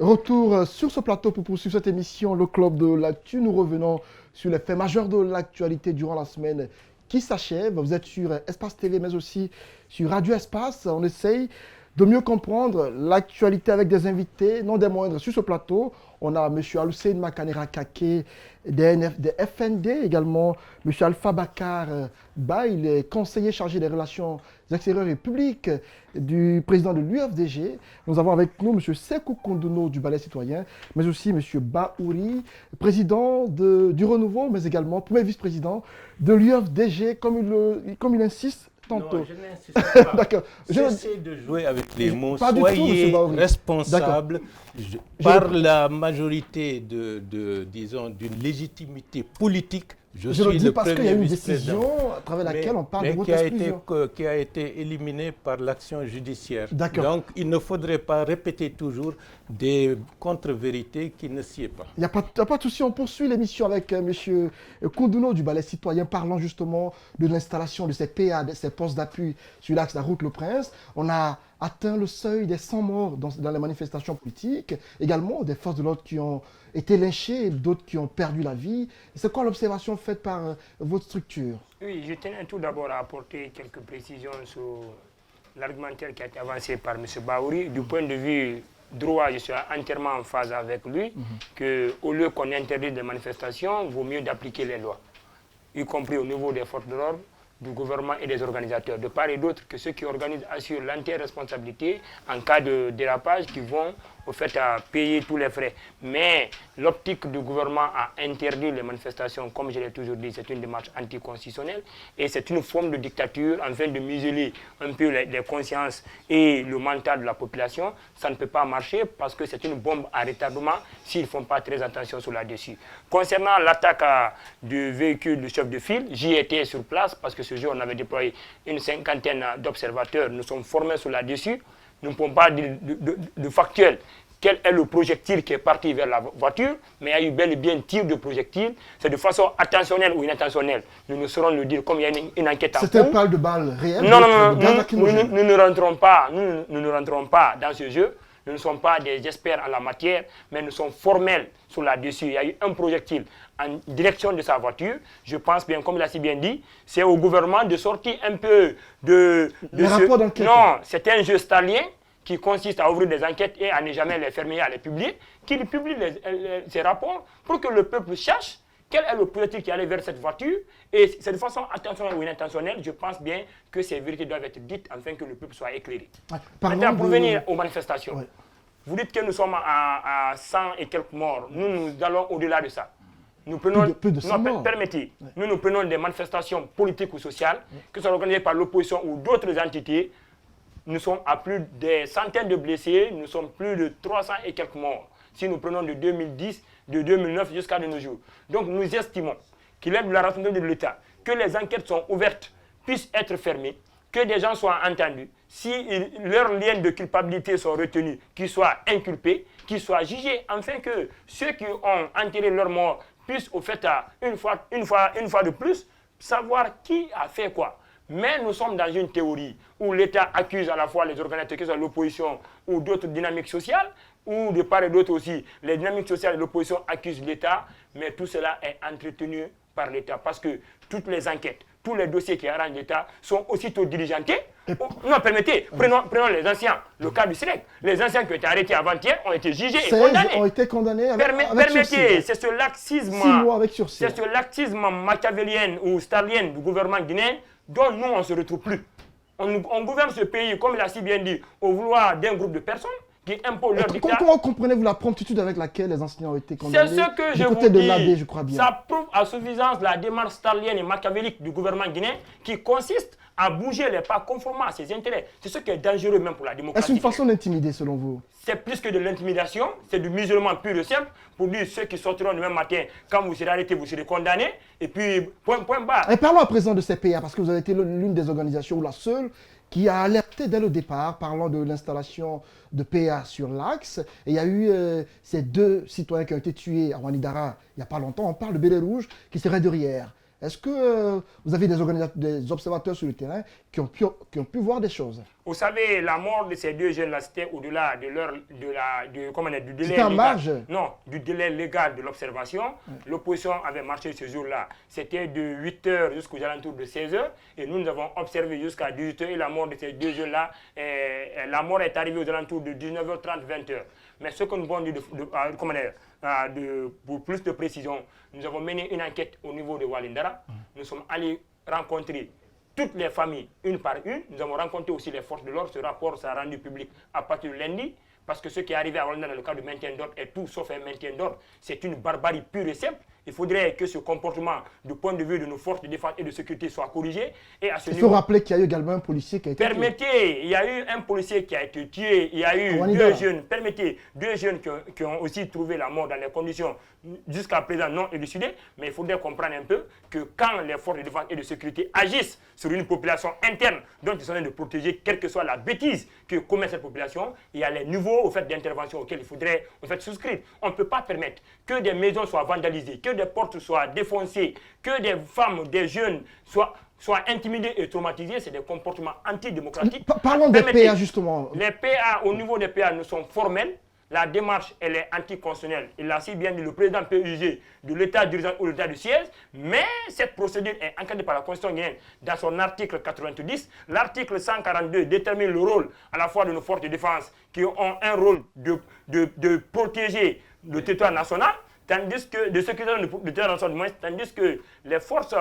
Retour sur ce plateau pour poursuivre cette émission, le Club de l'Actu. Nous revenons sur les faits majeurs de l'actualité durant la semaine qui s'achève. Vous êtes sur Espace TV, mais aussi sur Radio Espace. On essaye de mieux comprendre l'actualité avec des invités, non des moindres. Sur ce plateau, on a M. Alussein Makanera Kake des FND, également M. Alpha Bakar Ba, il est conseiller chargé des relations extérieures et publiques du président de l'UFDG. Nous avons avec nous M. Sekou Koundouno du Balai citoyen, mais aussi M. Baouri, président du Renouveau, mais également premier vice-président de l'UFDG, comme il insiste tantôt. Non, je n'insiste pas. D'accord. Cessez de jouer avec les mots. Pas du tout, Soyez M. responsable par la majorité disons, d'une légitimité politique. Je le suis dis le parce qu'il y a premier une vice-président. décision à travers laquelle on parle de votre qui exclusion. qui a été éliminée par l'action judiciaire. D'accord. Donc, il ne faudrait pas répéter toujours des contre-vérités qui ne s'y est pas. Il n'y a pas de souci, on poursuit l'émission avec M. Koundouno du Balai citoyen, parlant justement de l'installation de ces PA, de ces postes d'appui sur l'axe de la route Le Prince. On a atteint le seuil des 100 morts dans les manifestations politiques, également des forces de l'ordre qui ont été lynchées et d'autres qui ont perdu la vie. C'est quoi l'observation faite par votre structure? Oui, je tenais tout d'abord à apporter quelques précisions sur l'argumentaire qui a été avancé par M. Baouri. Du point de vue droit, je suis entièrement en phase avec lui, qu'au lieu qu'on interdise des manifestations, il vaut mieux d'appliquer les lois, y compris au niveau des forces de l'ordre, du gouvernement et des organisateurs, de part et d'autre, que ceux qui organisent assurent l'entière responsabilité en cas de dérapage qui vont au fait à payer tous les frais. Mais l'optique du gouvernement à interdire les manifestations, comme je l'ai toujours dit, c'est une démarche anticonstitutionnelle et c'est une forme de dictature afin de museler un peu les consciences et le mental de la population. Ça ne peut pas marcher parce que c'est une bombe à retardement s'ils ne font pas très attention sur là-dessus. Concernant l'attaque du véhicule du chef de file, j'y étais sur place parce que ce jour on avait déployé une cinquantaine d'observateurs. Nous sommes formés sur là-dessus. Nous ne pouvons pas dire de factuel quel est le projectile qui est parti vers la voiture, mais il y a eu bel et bien tir de projectile. C'est de façon attentionnelle ou inintentionnelle. Nous ne saurons le dire comme il y a une enquête en cours. C'était pas de balles réelles? Non, nous ne rentrons pas, nous ne rentrons pas dans ce jeu. Nous ne sommes pas des experts en la matière, mais nous sommes formels sur là-dessus. Il y a eu un projectile en direction de sa voiture. Je pense bien, comme il a si bien dit, c'est au gouvernement de sortir un peu de rapport d'enquête. Non, c'est un jeu stalien qui consiste à ouvrir des enquêtes et à ne jamais les fermer, à les publier, qu'il publie ces rapports pour que le peuple cherche quel est le projectile qui allait vers cette voiture. Et c'est de façon attentionnelle ou inintentionnelle, je pense bien que ces vérités doivent être dites afin que le peuple soit éclairé. Maintenant, pour venir aux manifestations, vous dites que nous sommes à 100 et quelques morts. Nous allons au-delà de ça. Nous prenons, plus de 100 morts. Permettez, nous prenons des manifestations politiques ou sociales, que ce soit organisées par l'opposition ou d'autres entités. Nous sommes à plus des centaines de blessés, nous sommes plus de 300 et quelques morts. Si nous prenons de 2010, de 2009 jusqu'à de nos jours. Donc nous estimons qu'il est de la responsabilité de l'État que les enquêtes sont ouvertes, puissent être fermées, que des gens soient entendus. Si leurs liens de culpabilité sont retenus, qu'ils soient inculpés, qu'ils soient jugés, afin que ceux qui ont enterré leur mort puissent, au fait, une fois de plus, savoir qui a fait quoi. Mais nous sommes dans une théorie où l'État accuse à la fois les organisateurs, que ce soit l'opposition ou d'autres dynamiques sociales, ou de part et d'autre aussi, les dynamiques sociales et l'opposition accusent l'État, mais tout cela est entretenu par l'État. Parce que toutes les enquêtes, tous les dossiers qui arrangent l'État sont aussitôt diligentés. Non, permettez, prenons les anciens, le cas du SREC. Les anciens qui ont été arrêtés avant-hier ont été jugés et condamnés. Ont été condamnés avec permettez, c'est ce laxisme, 6 mois avec sursis. C'est ce laxisme machiavélien ou stalien du gouvernement guinéen dont nous, on ne se retrouve plus. On gouverne ce pays, comme il a si bien dit, au vouloir d'un groupe de personnes qui imposent leur dictat. Comment comprenez-vous la promptitude avec laquelle les enseignants ont été condamnés? C'est ce que je vous côté de dis. l'AD, je crois bien. Ça prouve à suffisance la démarche stalienne et machiavélique du gouvernement guinéen qui consiste à bouger les pas conformément à ses intérêts. C'est ce qui est dangereux même pour la démocratie. Est-ce une façon d'intimider selon vous? C'est plus que de l'intimidation, c'est du musulman pur et simple pour dire ceux qui sortiront le même matin, quand vous serez arrêtés, vous serez condamnés, et puis point barre. Et parlons à présent de ces PA, parce que vous avez été l'une des organisations, ou la seule, qui a alerté dès le départ, parlant de l'installation de PA sur l'axe. Et il y a eu ces 2 citoyens qui ont été tués à Wanidara il n'y a pas longtemps. On parle de Bélé Rouge qui serait derrière. Est-ce que vous avez des observateurs sur le terrain qui ont pu voir des choses. Vous savez, la mort de ces deux jeunes-là, c'était au-delà du délai C'était en légal. marge. Non, du délai légal de l'observation. L'opposition avait marché ce jour-là. C'était de 8h jusqu'aux alentours de 16h. Et nous avons observé jusqu'à 18h. Et la mort de ces deux jeunes-là, la mort est arrivée aux alentours de 19h30, 20h. Mais ce que nous avons dit pour plus de précision, nous avons mené une enquête au niveau de Walindara. Nous sommes allés rencontrer toutes les familles, une par une. Nous avons rencontré aussi les forces de l'ordre. Ce rapport sera rendu public à partir de lundi. Parce que ce qui est arrivé à Walindara dans le cadre du maintien d'ordre est tout sauf un maintien d'ordre. C'est une barbarie pure et simple. Il faudrait que ce comportement, du point de vue de nos forces de défense et de sécurité, soit corrigé. Et à ce Il faut rappeler qu'il y a eu également un policier qui a été tué. Permettez, il y a eu un policier qui a été tué, il y a eu deux jeunes qui ont aussi trouvé la mort dans les conditions jusqu'à présent non élucidées. Mais il faudrait comprendre un peu que quand les forces de défense et de sécurité agissent sur une population interne dont ils sont en train de protéger, quelle que soit la bêtise que commet cette population, il y a les niveaux d'intervention auxquels il faudrait souscrire. On ne peut pas permettre que des maisons soient vandalisées, que des portes soient défoncées, que des femmes, des jeunes soient intimidés et traumatisés. C'est des comportements antidémocratiques. Parlons des PA justement. Les PA, au niveau des PA, ne sont formels. La démarche, elle est anticonstitutionnelle. Il l'a si bien dit le président peut user de l'état d'urgence ou de l'état de siège, mais cette procédure est encadrée par la Constitution guinéenne dans son article 90. L'article 142 détermine le rôle à la fois de nos forces de défense qui ont un rôle de protéger le territoire national, tandis que de sécurité de territoire national, tandis que les forces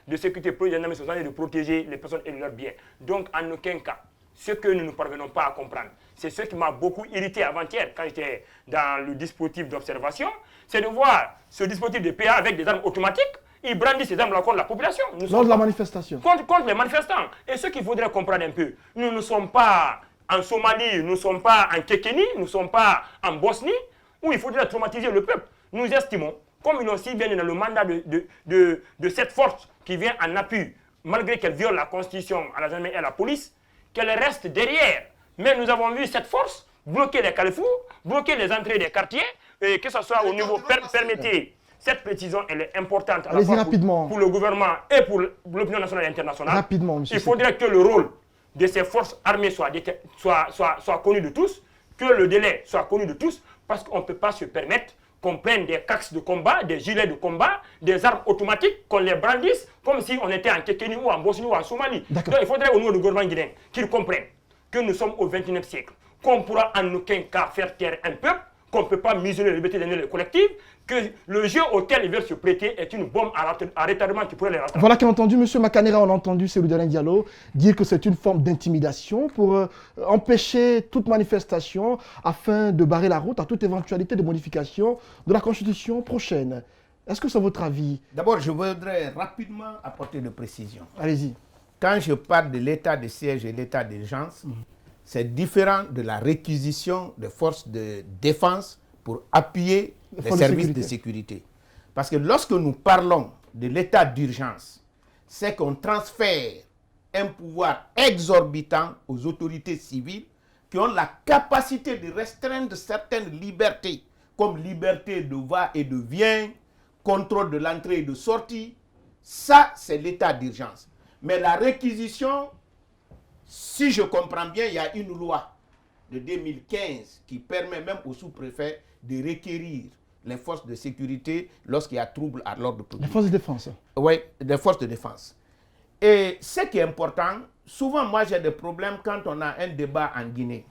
de sécurité provisoire sont en train de protéger les personnes et leurs biens. Donc, en aucun cas, ce que nous ne parvenons pas à comprendre, c'est ce qui m'a beaucoup irrité avant-hier quand j'étais dans le dispositif d'observation, c'est de voir ce dispositif de PA avec des armes automatiques. Ils brandissent ces armes-là contre la population. Lors de la manifestation. Contre les manifestants. Et ce qu'il faudrait comprendre un peu, nous ne sommes pas en Somalie, nous ne sommes pas en Kékénie, nous ne sommes pas en Bosnie, où il faudrait traumatiser le peuple. Nous estimons, comme ils l'ont si bien dit dans le mandat de cette force qui vient en appui, malgré qu'elle viole la Constitution à la gendarmerie et à la police, qu'elle reste derrière. Mais nous avons vu cette force bloquer les carrefours, bloquer les entrées des quartiers, et que ce soit au niveau... Permettez, cette précision, elle est importante à la fois pour le gouvernement et pour l'opinion nationale et internationale. Rapidement, monsieur. Il faudrait que le rôle de ces forces armées soit connu de tous, que le délai soit connu de tous, parce qu'on ne peut pas se permettre qu'on prenne des casques de combat, des gilets de combat, des armes automatiques, qu'on les brandisse comme si on était en Kékénie ou en Bosnie ou en Somalie. Donc il faudrait au niveau du gouvernement guinéen qu'ils comprennent que nous sommes au XXIe siècle, qu'on ne pourra en aucun cas faire taire un peuple, qu'on ne peut pas museler la liberté individuelle et collective, que le jeu auquel ils veulent se prêter est une bombe à retardement qui pourrait les rattraper. Voilà qu'a entendu M. Makanera, on a entendu Cellou-Dalein Diallo dire que c'est une forme d'intimidation pour empêcher toute manifestation afin de barrer la route à toute éventualité de modification de la Constitution prochaine. Est-ce que c'est votre avis? D'abord, je voudrais rapidement apporter de précisions. Allez-y. Quand je parle de l'état de siège et l'état d'urgence, c'est différent de la réquisition des forces de défense pour appuyer les services de sécurité. Parce que lorsque nous parlons de l'état d'urgence, c'est qu'on transfère un pouvoir exorbitant aux autorités civiles qui ont la capacité de restreindre certaines libertés, comme liberté de va et de vient, contrôle de l'entrée et de sortie. Ça, c'est l'état d'urgence. Mais la réquisition, si je comprends bien, il y a une loi de 2015 qui permet même au sous-préfet de requérir les forces de sécurité lorsqu'il y a trouble à l'ordre public. Les forces de défense. Oui, les forces de défense. Et ce qui est important, souvent moi j'ai des problèmes quand on a un débat en Guinée.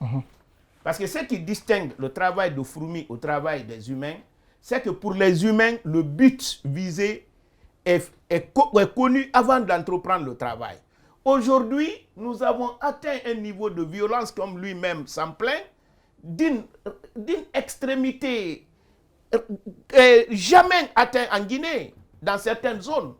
Parce que ce qui distingue le travail de Froumi au travail des humains, c'est que pour les humains, le but visé est connu avant d'entreprendre le travail. Aujourd'hui, nous avons atteint un niveau de violence, comme lui-même s'en plaint, d'une extrémité jamais atteinte en Guinée, dans certaines zones.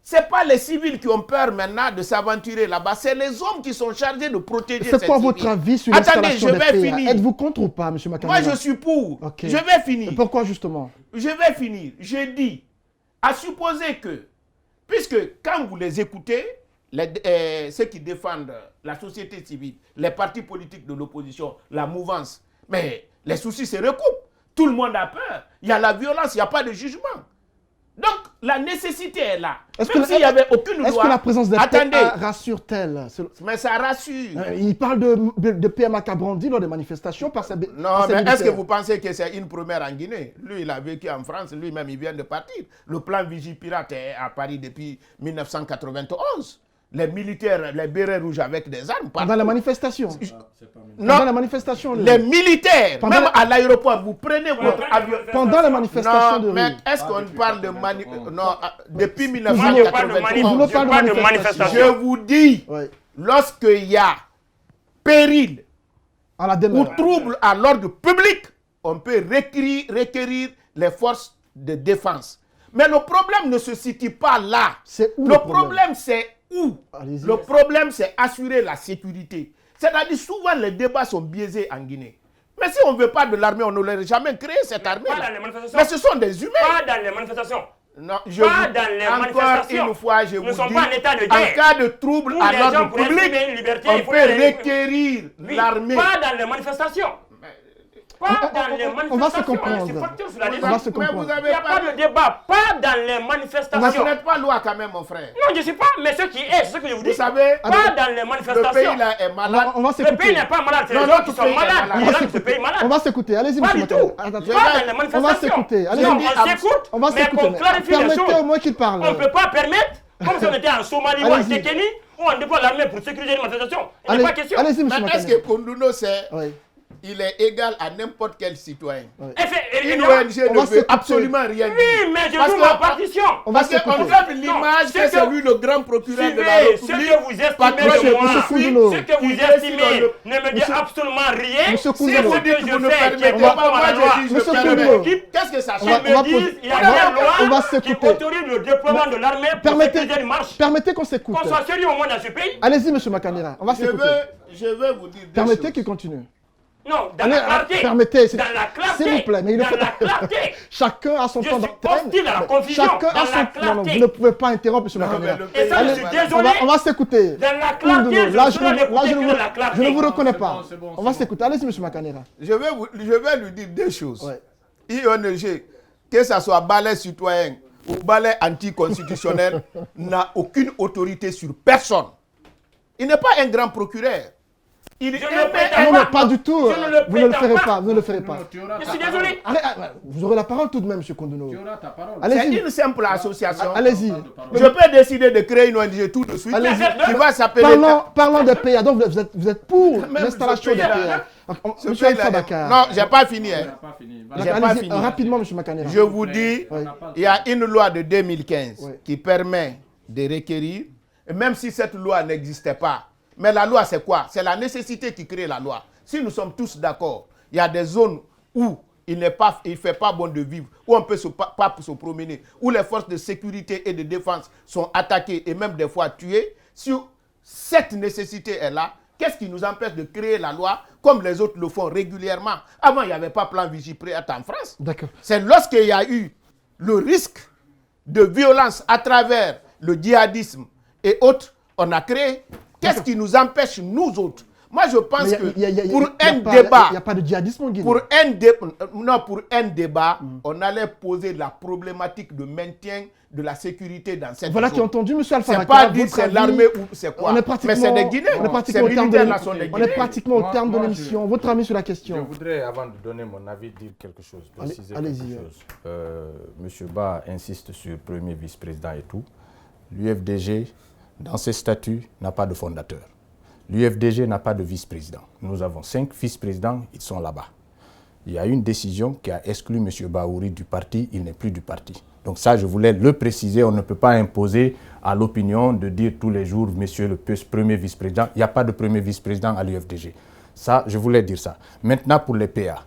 Ce n'est pas les civils qui ont peur maintenant de s'aventurer là-bas, c'est les hommes qui sont chargés de protéger ces civils. C'est quoi votre avis sur l'installation des PA? Êtes-vous contre ou pas, M. Makanera? Moi, je suis pour. Okay. Je vais finir. Et pourquoi justement? Je vais finir. Je dis, à supposer que, puisque quand vous les écoutez, ceux qui défendent la société civile, les partis politiques de l'opposition, la mouvance, mais les soucis se recoupent. Tout le monde a peur. Il y a la violence, il n'y a pas de jugement. Donc, la nécessité est là. Est-ce Même s'il n'y avait aucune loi... Est-ce que la présence des Attendez. PA rassure-t-elle? Mais ça rassure. Il parle de PMA Cabrandi lors des manifestations par ses Non, par ses mais est-ce que militaires. vous pensez que c'est une première en Guinée? Lui, il a vécu en France, lui-même, il vient de partir. Le plan Vigipirate est à Paris depuis 1991. Les militaires, les bérets rouges avec des armes. Pendant la manifestation? Non, Pendant la manifestation, les militaires, Pendant même à l'aéroport, vous prenez votre avion. pendant la manifestation de Non, mais rue. est-ce qu'on parle de manifestation? Non, depuis Moi, je parle de 1991. Vous parlez de pas de Je manifestation. vous dis, Ouais. lorsqu'il y a péril À la ou demeure. trouble à l'ordre public, on peut requérir les forces de défense. Mais le problème ne se situe pas là. C'est où Le le problème? problème, c'est où? Allez-y. Le problème, c'est assurer la sécurité. C'est-à-dire, souvent, les débats sont biaisés en Guinée. Mais si on ne veut pas de l'armée, on n'aurait jamais créé cette armée. Pas dans les manifestations. Mais ce sont des humains. Pas dans les manifestations. Non, Pas dans les encore manifestations. une fois, je Nous vous ne sommes dis, pas en état de en guerre. cas de trouble Pour à les gens, l'ordre pour exprimer public, une liberté, on il faut peut les- requérir Oui, l'armée. pas dans les manifestations. Pas dans les manifestations. on va se comprendre. C'est factuel sur la On décision. va se Mais vous comprendre. Il avez n'y a pas de débat. Pas dans les Vous manifestations. n'êtes pas loi quand même, mon frère. Non, je ne sais pas, mais ce qui est, c'est ce que je vous dis. Vous savez, Pas dans les le manifestations. pays là est malade. On va Le pays s'écouter. n'est pas malade, c'est Non, les gens notre qui sont pays est malades. malade. Les On va gens de ce s'écouter. pays malade. On va s'écouter. Allez-y, Pas monsieur du tout. Mathieu. Pas Attends, dans les on manifestations. va s'écouter. Allez-y. Non, on s'écoute, On va mais s'écouter. qu'on clarifie les Permettez choses. au moins qu'il parle. On ne peut pas permettre, comme si on était en Somalie ou en Allez-y. Tchétchénie, où on déploie l'armée pour sécuriser une manifestation. Il Allez- n'est pas question. Allez-y, monsieur Mais est-ce Mathieu. que Konduno, c'est, Oui. il est égal à n'importe quel citoyen? Et Une non, ONG On ne va veut s'écouter. absolument rien dire. oui, mais je Parce joue que- ma partition. On va Parce qu'on s'écouter. fait l'image c'est que c'est que- lui le grand procureur de la Suivez République. ce que vous estimez Patron de de moi. Monsieur Koundono. Ce que vous Qui décide estimez le- ne me dit absolument rien. Monsieur Si Koundono. ce Vous que dites que vous je ne fais qui est permettez conforme pas, à moi la loi, je dis Monsieur je Koundono. permets. Qu'est-ce que ça On va- change? ils me disent il y a on va- une on va loi qui s'écouter. autorise le déploiement de l'armée pour Permettez, sécuriser une marche. permettez qu'on s'écoute. Qu'on soit sérieux au moins dans ce pays. Allez-y, monsieur Makanera. On va s'écouter. Je veux vous dire deux Permettez choses. qu'il continue. Non, dans Allez, la clarté. permettez. Dans la clarté. S'il vous plaît, mais il dans faut... la clarté. Chacun a son Je temps suis d'antenne. hostile à la confusion, Chacun dans a la son... Non, non, clarté. vous ne pouvez pas interrompre, monsieur Non, Makanera. mais le Et ça, Allez, je suis désolé. on va s'écouter. Dans la clarté, Koundono, je là, ne je saurais ne- là, l'écouter je que ne dans la vous, je clarté. ne vous reconnais pas. c'est bon, On va c'est s'écouter. Allez-y, monsieur Makanera. Je vais lui dire deux choses. Ouais. IONG, que ce soit balai citoyen ou balai anticonstitutionnel, n'a aucune autorité sur personne. Il n'est pas un grand procureur. Il Je est ne le prétends Non, pas. non, pas du tout. Je ne le Vous ne le prétends ferez pas. pas. Vous ne le ferez pas. Tu auras Je ta suis parole. désolé. Vous aurez la parole tout de même, monsieur Koundono. Tu auras ta parole. C'est Allez-y. une simple association. Allez-y. Je peux décider de créer une ONG tout de suite Allez-y. qui va s'appeler... Parlons des PA. Donc, vous êtes pour Même l'installation ce des pays-là, PA. Ce Monsieur pays-là- Alpha Bakar. Non, j'ai pas fini. Tu hein. n'as pas fini. D'accord, j'ai pas allez-y, fini. rapidement, monsieur Makanera. Je vous dis, Oui. il y a une loi de 2015 Oui. qui permet de requérir, et même si cette loi n'existait pas. Mais la loi, c'est quoi? C'est la nécessité qui crée la loi. Si nous sommes tous d'accord, il y a des zones où il ne fait pas bon de vivre, où on peut pas se promener, où les forces de sécurité et de défense sont attaquées et même des fois tuées. Si cette nécessité est là, qu'est-ce qui nous empêche de créer la loi comme les autres le font régulièrement? Avant, il n'y avait pas plan Vigipirate en France. D'accord. C'est lorsqu'il y a eu le risque de violence à travers le djihadisme et autres, on a créé. Qu'est-ce qui nous empêche, nous autres? Moi, je pense que pour un débat, Il n'y a pas de djihadisme en Guinée. pour un débat, on allait poser la problématique de maintien de la sécurité dans cette Voilà zone. qui a entendu, monsieur Alpha C'est Bakar, pas dit votre c'est avis. l'armée ou c'est quoi. On est pratiquement, Mais c'est des Guinéens. on est pratiquement Ces au terme de militaires-là sont des on est Guinéens. pratiquement au Moi- terme de moi, l'émission. Votre avis sur la Je question? voudrais, avant de donner mon avis, dire quelque chose, préciser allez-y, quelque chose. Monsieur Ba insiste sur premier vice-président et tout. L'UFDG, dans ses statuts, n'a pas de fondateur. L'UFDG n'a pas de vice-président. Nous avons 5 vice-présidents, ils sont là-bas. Il y a une décision qui a exclu M. Baouri du parti, il n'est plus du parti. Donc ça, je voulais le préciser, on ne peut pas imposer à l'opinion de dire tous les jours, monsieur le premier vice-président, il n'y a pas de premier vice-président à l'UFDG. Ça, je voulais dire ça. Maintenant, pour les PA,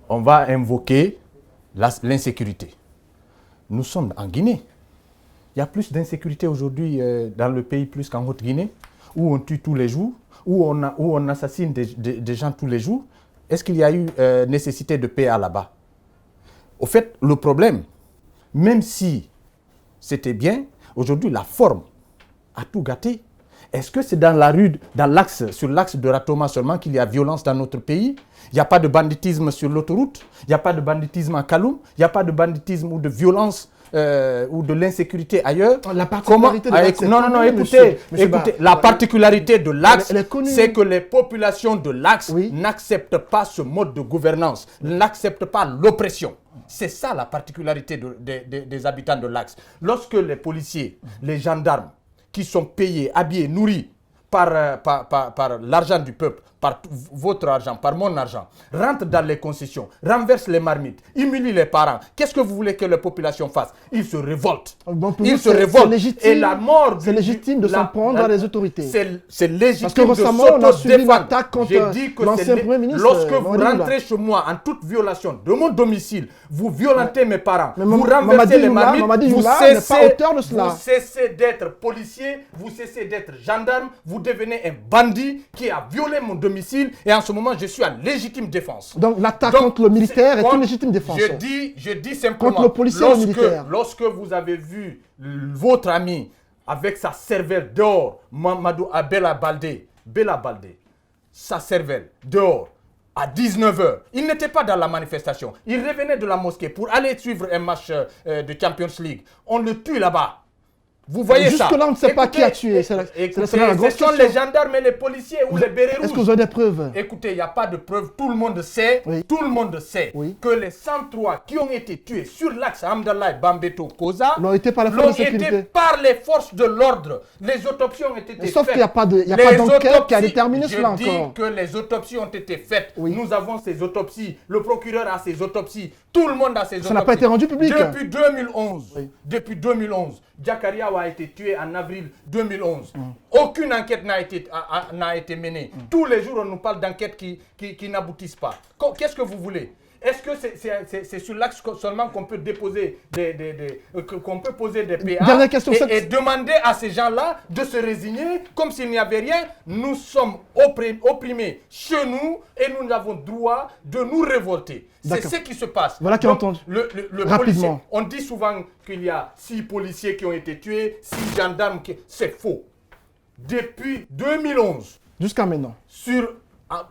on va invoquer l'insécurité. Nous sommes en Guinée. Il y a plus d'insécurité aujourd'hui dans le pays plus qu'en Haute-Guinée, où on tue tous les jours, où on assassine des gens tous les jours. Est-ce qu'il y a eu nécessité de PA là-bas? Au fait, le problème, même si c'était bien, aujourd'hui la forme a tout gâté. Est-ce que c'est dans la rue, sur l'axe de Ratoma seulement qu'il y a violence dans notre pays? Il n'y a pas de banditisme sur l'autoroute, il n'y a pas de banditisme à Kaloum, il n'y a pas de banditisme ou de violence ou de l'insécurité ailleurs. La particularité de l'axe. Non, écoutez, la particularité de l'axe, c'est que les populations de l'axe n'acceptent pas ce mode de gouvernance, n'acceptent pas l'oppression. C'est ça la particularité des habitants de l'axe. Lorsque les policiers, les gendarmes, qui sont payés, habillés, nourris par l'argent du peuple, par votre argent, par mon argent, rentrent dans les concessions, renversent les marmites, humilient les parents. Qu'est-ce que vous voulez que la population fasse? Ils se révoltent. Ils se révoltent. Et la mort... C'est légitime de s'en prendre à les autorités. C'est légitime. Parce que récemment, on a subi une attaque contre l'ancien Premier ministre. Lorsque vous rentrez chez moi en toute violation de mon domicile, vous violentez mes parents, vous renversez les marmites, vous cessez d'être policier, vous cessez d'être gendarme, vous devenez un bandit qui a violé mon domicile et en ce moment, je suis en légitime défense. Donc l'attaque contre le militaire est une légitime défense. Je dis simplement, contre le policier et le militaire. Lorsque vous avez vu votre ami avec sa cervelle dehors, Mamadou Bella Baldé, sa cervelle dehors, à 19h, il n'était pas dans la manifestation. Il revenait de la mosquée pour aller suivre un match de Champions League. On le tue là-bas. Vous voyez ça? Jusque-là, on ne sait pas qui a tué. Ce sont les gendarmes et les policiers ou les bérets rouges. Est-ce que vous avez des preuves? Écoutez, il n'y a pas de preuves. Tout le monde sait, que les 103 qui ont été tués sur l'axe Hamdallah Bambeto Koza l'ont été par les forces de l'ordre. Les autopsies ont été faites. Sauf qu'il n'y a pas d'enquête qui a déterminé cela encore. Je dis que les autopsies ont été faites. Nous avons ces autopsies. Le procureur a ses autopsies. Tout le monde a ses autopsies. Ça n'a pas été rendu public. Depuis 2011, Jakaria a été tué en avril 2011. Aucune enquête n'a été menée. Tous les jours, on nous parle d'enquêtes qui n'aboutissent pas. Qu'est-ce que vous voulez? Est-ce que c'est sur l'axe seulement qu'on peut déposer qu'on peut poser des PA et demander à ces gens-là de se résigner comme s'il n'y avait rien? Nous sommes opprimés chez nous et nous avons droit de nous révolter. C'est ce qui se passe. Voilà qui est entendu. Policier, on dit souvent qu'il y a 6 policiers qui ont été tués, 6 gendarmes qui... C'est faux. Depuis 2011. Jusqu'à maintenant.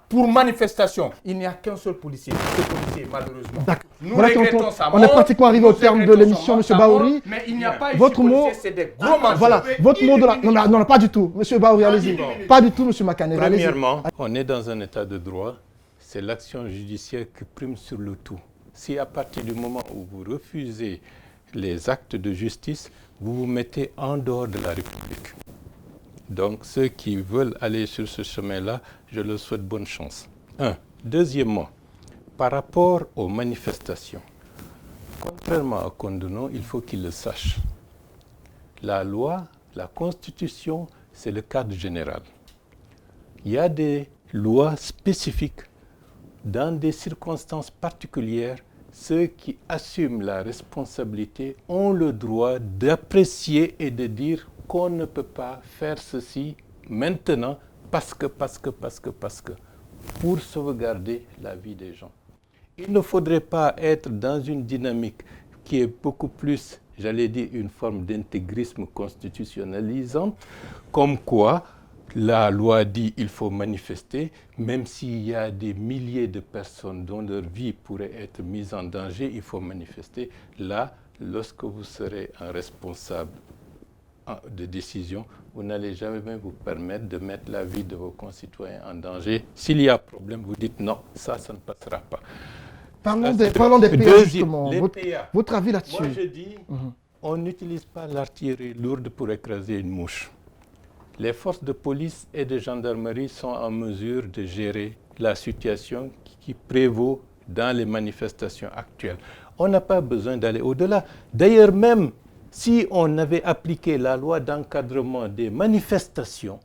Pour manifestation, il n'y a qu'un seul policier. Ce policier, malheureusement. Nous regrettons sa mort. On est pratiquement arrivé au terme de l'émission, M. Bahouri. Mais il n'y a pas votre mot, c'est des gros mensonges. Voilà, votre mot de la... Non, pas du tout. M. Bahouri, allez-y. Pas du tout, M. Makane. Premièrement, on est dans un état de droit. C'est l'action judiciaire qui prime sur le tout. Si à partir du moment où vous refusez les actes de justice, vous vous mettez en dehors de la République. Donc, ceux qui veulent aller sur ce chemin-là, je leur souhaite bonne chance. Deuxièmement, par rapport aux manifestations, contrairement à Kondono, il faut qu'ils le sachent. La loi, la Constitution, c'est le cadre général. Il y a des lois spécifiques. Dans des circonstances particulières, ceux qui assument la responsabilité ont le droit d'apprécier et de dire qu'on ne peut pas faire ceci maintenant parce que, pour sauvegarder la vie des gens. Il ne faudrait pas être dans une dynamique qui est beaucoup plus, j'allais dire, une forme d'intégrisme constitutionnalisante, comme quoi la loi dit qu'il faut manifester, même s'il y a des milliers de personnes dont leur vie pourrait être mise en danger, il faut manifester. Là, lorsque vous serez un responsable de décision, vous n'allez jamais vous permettre de mettre la vie de vos concitoyens en danger. S'il y a problème, vous dites non, ça ne passera pas. Parlons des PA, justement. Votre avis là-dessus? Moi, je dis, on n'utilise pas l'artillerie lourde pour écraser une mouche. Les forces de police et de gendarmerie sont en mesure de gérer la situation qui prévaut dans les manifestations actuelles. On n'a pas besoin d'aller au-delà. D'ailleurs, même si on avait appliqué la loi d'encadrement des manifestations,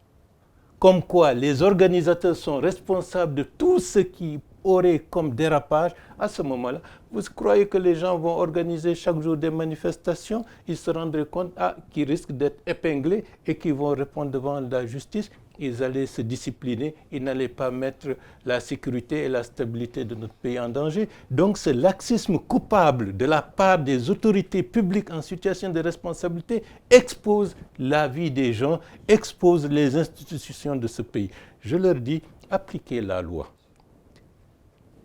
comme quoi les organisateurs sont responsables de tout ce qui aurait comme dérapage, à ce moment-là, vous croyez que les gens vont organiser chaque jour des manifestations? Ils se rendraient compte qu'ils risquent d'être épinglés et qu'ils vont répondre devant la justice. Ils allaient se discipliner, ils n'allaient pas mettre la sécurité et la stabilité de notre pays en danger. Donc ce laxisme coupable de la part des autorités publiques en situation de responsabilité expose la vie des gens, expose les institutions de ce pays. Je leur dis, appliquez la loi.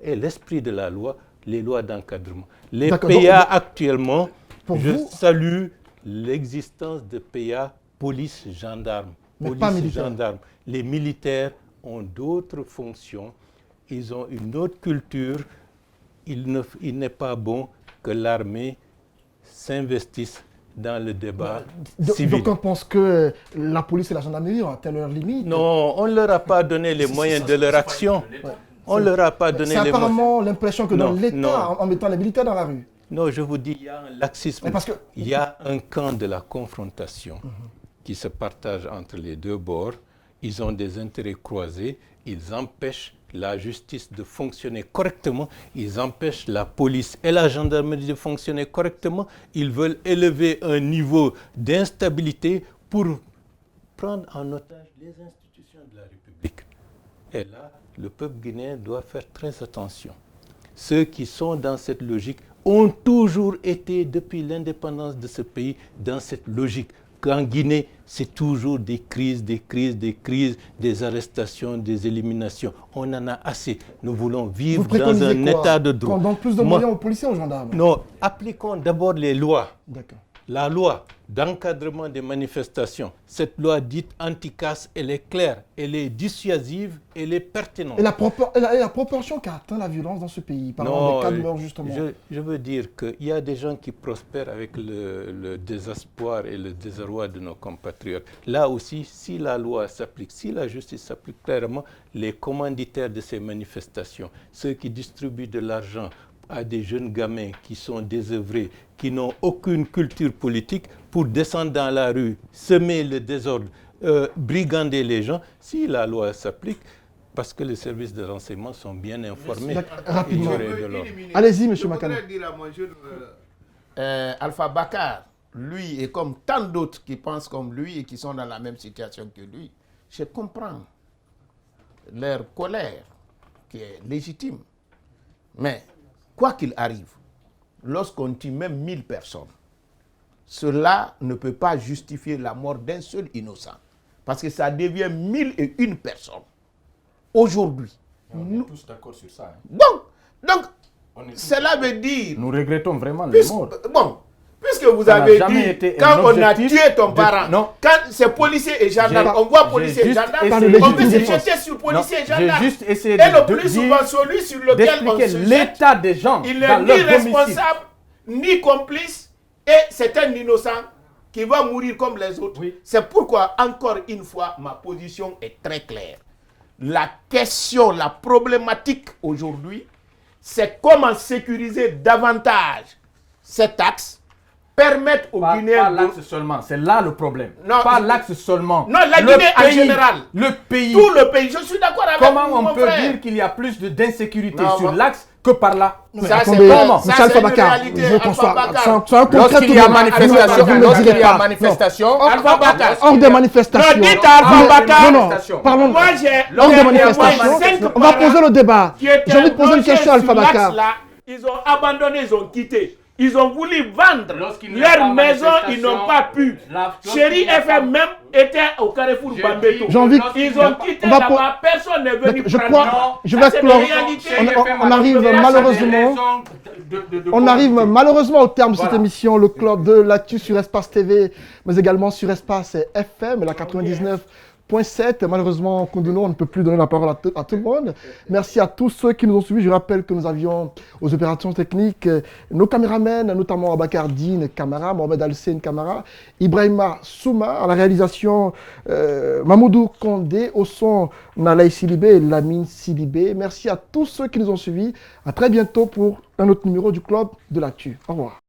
Et l'esprit de la loi, les lois d'encadrement. Les PA actuellement Je vous, salue l'existence de PA, police, gendarme. Mais pas Police, militaire. gendarme. Les militaires ont d'autres fonctions, ils ont une autre culture. Il n'est pas bon que l'armée s'investisse dans le débat civil. donc on pense que la police et la gendarmerie ont atteint leur limite. Non, on ne leur a pas donné les moyens de leur action. On ne leur a pas donné C'est les moyens. apparemment l'impression que Non, donne l'État non. en mettant les militaires dans la rue. Non, je vous dis, il y a un laxisme. Mais parce que- Il y a un camp de la confrontation qui se partage entre les deux bords. Ils ont des intérêts croisés. Ils empêchent la justice de fonctionner correctement. Ils empêchent la police et la gendarmerie de fonctionner correctement. Ils veulent élever un niveau d'instabilité pour prendre en otage les institutions de la République. Et là, le peuple guinéen doit faire très attention. Ceux qui sont dans cette logique ont toujours été, depuis l'indépendance de ce pays, dans cette logique. Qu'en Guinée, c'est toujours des crises, des arrestations, des éliminations. On en a assez. Nous voulons Vous vivre dans préconisez un quoi? état de droit. Qu'on donne plus de moyens aux policiers et aux gendarmes. Non, appliquons d'abord les lois. D'accord. La loi d'encadrement des manifestations, cette loi dite anti-casse, elle est claire, elle est dissuasive, elle est pertinente. Et la proportion qu'a atteint la violence dans ce pays, par exemple des cas de mort justement. Je veux dire qu'il y a des gens qui prospèrent avec le désespoir et le désarroi de nos compatriotes. Là aussi, si la loi s'applique, si la justice s'applique clairement, les commanditaires de ces manifestations, ceux qui distribuent de l'argent à des jeunes gamins qui sont désœuvrés, qui n'ont aucune culture politique, pour descendre dans la rue, semer le désordre, brigander les gens, si la loi s'applique, parce que les services de renseignement sont bien informés. Rapidement. il y aurait de l'ordre. Allez-y, monsieur Makane. Je voudrais dire à mon jeune Alpha Bakar, lui et comme tant d'autres qui pensent comme lui et qui sont dans la même situation que lui, je comprends leur colère qui est légitime. Mais quoi qu'il arrive, lorsqu'on tue même 1000 personnes, cela ne peut pas justifier la mort d'un seul innocent. Parce que ça devient 1001 personnes. Aujourd'hui. On est tous d'accord sur ça. Donc cela veut dire... Nous regrettons vraiment les morts. Bon, puisque vous Ça n'a avez jamais dit, été quand un on a objectif tué ton de- parent, Non. quand c'est policiers et gendarmes, J'ai- on voit j'ai policiers et juste gendarmes, essayé on peut se de- jeter sur policiers et Non, j'ai gendarmes. juste essayé Et de- le de plus dire- souvent, celui sur lequel on D'expliquer se jette, l'état des gens il dans n'est leur ni domicile. responsable, ni complice, et c'est un innocent qui va mourir comme les autres. Oui. C'est pourquoi, encore une fois, ma position est très claire. La question, la problématique aujourd'hui, c'est comment sécuriser davantage cet axe, permettre aux Pas Guinéens... l'axe seulement, c'est là le problème. Non, pas l'axe seulement. Non, la Le Guinée en pays, général. Le pays. Tout le pays, je suis d'accord avec Comment mon on peut frère. dire qu'il y a plus d'insécurité Non, sur bon. l'axe que par là? Mais Ça, attendez, c'est comment monsieur ça, Alpha c'est une Bakar, réalité, je conçois. Alpha Bakar. C'est un concret Lorsqu'il y a tout de même. manifestation, Vous ne lorsqu'il direz y a pas. manifestation, Alpha Bakar. Hors des manifestations. Non, dites à Alpha Bakar. Non, parlons Moi, j'ai hors des au moins manifestations. 5 On va poser le débat. qui étaient J'ai envie de poser une bloqués question à Alpha sur l'axe Bakar. là, ils ont abandonné, ils ont quitté. Ils ont voulu vendre Lorsqu'il n'y a leur pas maison, ils manifestation, n'ont pas pu. lorsqu'il Chéri n'y a pas- FM même était au Carrefour J'ai Bambeto. dit- J'ai envie- Ils ont quitté On va là-bas, personne n'est venu Je prendre. crois, je Ça, vais c'est clore. des réalités. On arrive malheureusement. On arrive malheureusement au terme de cette émission, le club de l'actu sur Espace TV, mais également sur Espace FM, la 99.7. Malheureusement, Koundouno, on ne peut plus donner la parole à tout le monde. Merci à tous ceux qui nous ont suivis. Je rappelle que nous avions aux opérations techniques nos caméramens, notamment Abakar Dine Camara, Mohamed Alcine Camara, Ibrahima Souma, à la réalisation Mamoudou Kondé, au son Nalaï Silibé et Lamine Silibé. Merci à tous ceux qui nous ont suivis. À très bientôt pour un autre numéro du club de l'actu. Au revoir.